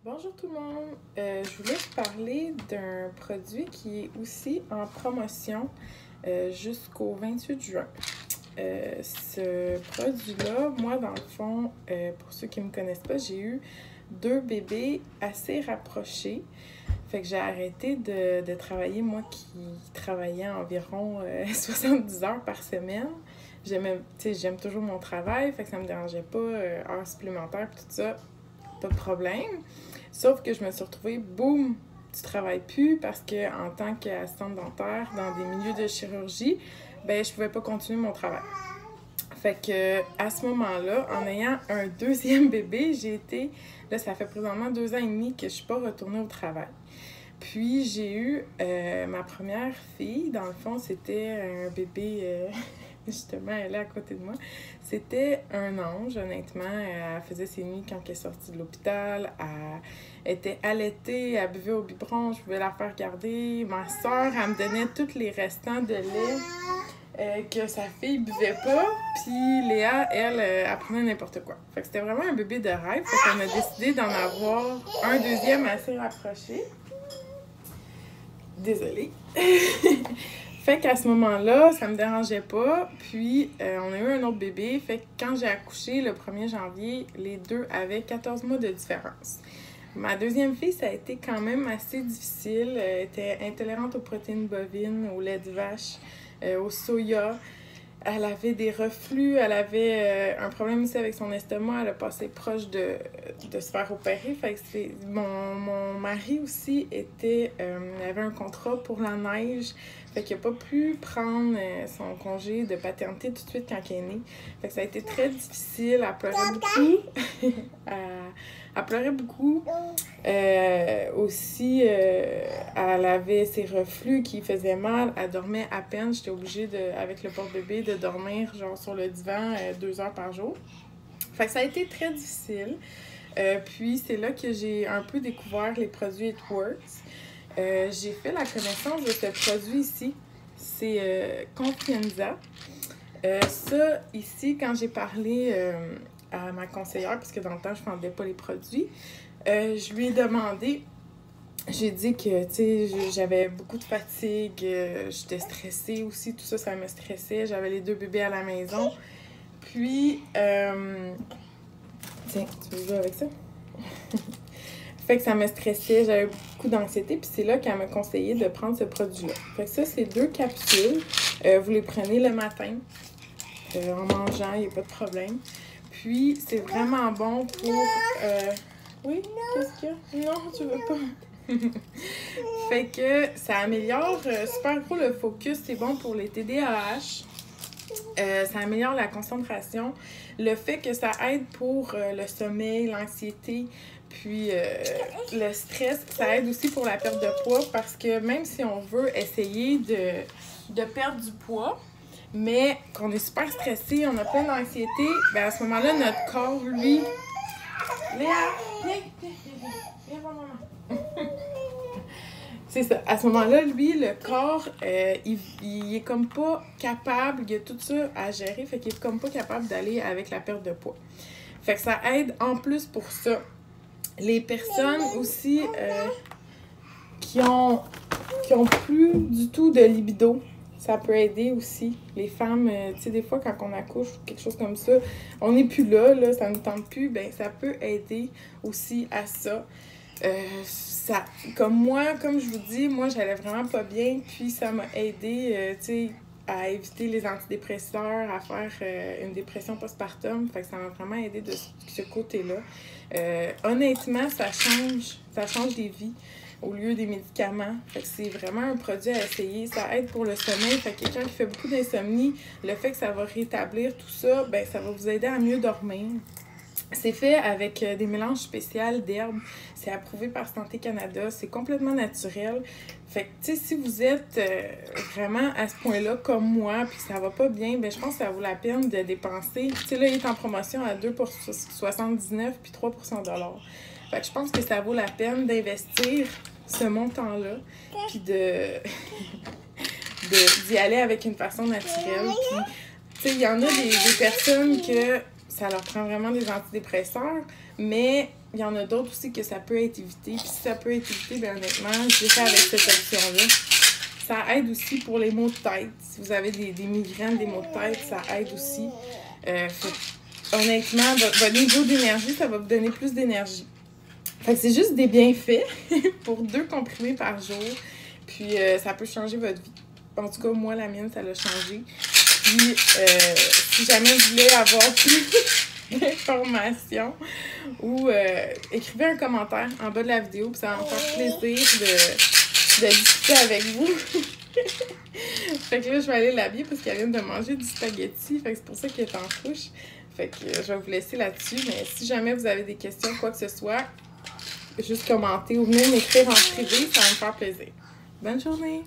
Bonjour tout le monde, je voulais vous parler d'un produit qui est aussi en promotion jusqu'au 28 juin. Ce produit-là, moi dans le fond, pour ceux qui ne me connaissent pas, j'ai eu 2 bébés assez rapprochés. Fait que j'ai arrêté de travailler, moi qui travaillais environ 70 heures par semaine. J'aime toujours mon travail, fait que ça me dérangeait pas, heures supplémentaires et tout ça, pas de problème. Sauf que je me suis retrouvée, boum, tu travailles plus parce que en tant qu'assistante dentaire dans des milieux de chirurgie, ben je pouvais pas continuer mon travail. Fait que à ce moment-là, en ayant un deuxième bébé, là ça fait présentement 2 ans et demi que je suis pas retournée au travail. Puis j'ai eu ma première fille, dans le fond c'était un bébé, justement elle est à côté de moi. C'était un ange, honnêtement. Elle faisait ses nuits quand elle est sortie de l'hôpital. Elle était allaitée, elle buvait au biberon, je pouvais la faire garder. Ma soeur, elle me donnait tous les restants de lait que sa fille buvait pas. Puis Léa, elle prenait n'importe quoi. Fait que c'était vraiment un bébé de rêve. Fait qu'on a décidé d'en avoir un deuxième assez rapproché. Désolée. Fait qu'à ce moment-là, ça me dérangeait pas. Puis, on a eu un autre bébé. Fait que quand j'ai accouché le 1er janvier, les deux avaient 14 mois de différence. Ma deuxième fille, ça a été quand même assez difficile. Elle était intolérante aux protéines bovines, au lait de vache, au soya. Elle avait des reflux, elle avait un problème aussi avec son estomac, elle a passé proche de se faire opérer. Fait que mon mari aussi avait un contrat pour la neige, fait qu'il n'a pas pu prendre son congé de paternité tout de suite quand il est né. Fait que ça a été très difficile, elle pleurait beaucoup. Elle pleurait beaucoup. Aussi, elle avait ses reflux qui faisaient mal. Elle dormait à peine. J'étais obligée, avec le porte-bébé, de dormir genre sur le divan 2 heures par jour. Fait que ça a été très difficile. Puis c'est là que j'ai un peu découvert les produits It Works. J'ai fait la connaissance de ce produit ici. C'est Confianza. Ça, ici, quand j'ai parlé à ma conseillère, parce que dans le temps, je ne vendais pas les produits, je lui ai demandé, j'ai dit que, tu sais, j'avais beaucoup de fatigue, j'étais stressée aussi, tout ça, ça me stressait. J'avais les 2 bébés à la maison. Puis, tiens, tu veux jouer avec ça? Fait que ça me stressait, j'avais beaucoup d'anxiété, puis c'est là qu'elle m'a conseillé de prendre ce produit-là. Fait que ça, c'est 2 capsules. Vous les prenez le matin, en mangeant, il n'y a pas de problème. Puis, c'est vraiment bon pour... Oui? Qu'est-ce qu'il y a? Non, tu veux pas? Fait que ça améliore super gros le focus. C'est bon pour les TDAH. Ça améliore la concentration. Le fait que ça aide pour le sommeil, l'anxiété, puis le stress, ça aide aussi pour la perte de poids parce que même si on veut essayer de perdre du poids, mais qu'on est super stressé, on a plein d'anxiété, ben à ce moment-là, notre corps, lui... Léa, viens voir maman. C'est ça. À ce moment-là, lui, le corps, il est comme pas capable, il y a tout ça à gérer, fait qu'il est comme pas capable d'aller avec la perte de poids. Fait que ça aide en plus pour ça. Les personnes aussi qui ont plus du tout de libido, ça peut aider aussi. Les femmes, tu sais, des fois, quand on accouche ou quelque chose comme ça, on n'est plus là, ça ne nous tente plus, ben ça peut aider aussi à ça. Comme moi, comme je vous dis, moi, j'allais vraiment pas bien, puis ça m'a aidé, tu sais, à éviter les antidépresseurs, à faire une dépression postpartum. Fait que ça m'a vraiment aidé de ce côté-là. Honnêtement, ça change des vies au lieu des médicaments. Fait que c'est vraiment un produit à essayer. Ça aide pour le sommeil. Fait que quelqu'un qui fait beaucoup d'insomnie, le fait que ça va rétablir tout ça, ben ça va vous aider à mieux dormir. C'est fait avec des mélanges spéciaux d'herbes. C'est approuvé par Santé Canada. C'est complètement naturel. Fait que, tu sais, si vous êtes vraiment à ce point-là comme moi, puis ça va pas bien, ben je pense que ça vaut la peine de dépenser. Tu sais, là, il est en promotion à 2 pour 79 puis 3 pour 100 $. Fait que je pense que ça vaut la peine d'investir ce montant-là, puis d'y aller avec une façon naturelle. Puis, tu sais, il y en a des personnes que ça leur prend vraiment des antidépresseurs. Mais il y en a d'autres aussi que ça peut être évité. Puis si ça peut être évité, bien honnêtement, je dirais avec cette option-là. Ça aide aussi pour les maux de tête. Si vous avez des migraines, des maux de tête, ça aide aussi. Honnêtement, votre niveau d'énergie, ça va vous donner plus d'énergie. Fait que c'est juste des bienfaits pour 2 comprimés par jour. Puis ça peut changer votre vie. En tout cas, moi, la mienne, ça l'a changé. Puis si jamais vous voulez avoir plus d'informations ou écrivez un commentaire en bas de la vidéo. Puis ça va me faire plaisir de discuter avec vous. Fait que là, je vais aller l'habiller parce qu'elle vient de manger du spaghetti. Fait que c'est pour ça qu'elle est en couche. Fait que je vais vous laisser là-dessus. Mais si jamais vous avez des questions, quoi que ce soit, juste commenter ou venez m'écrire en privé, ça va me faire plaisir. Bonne journée!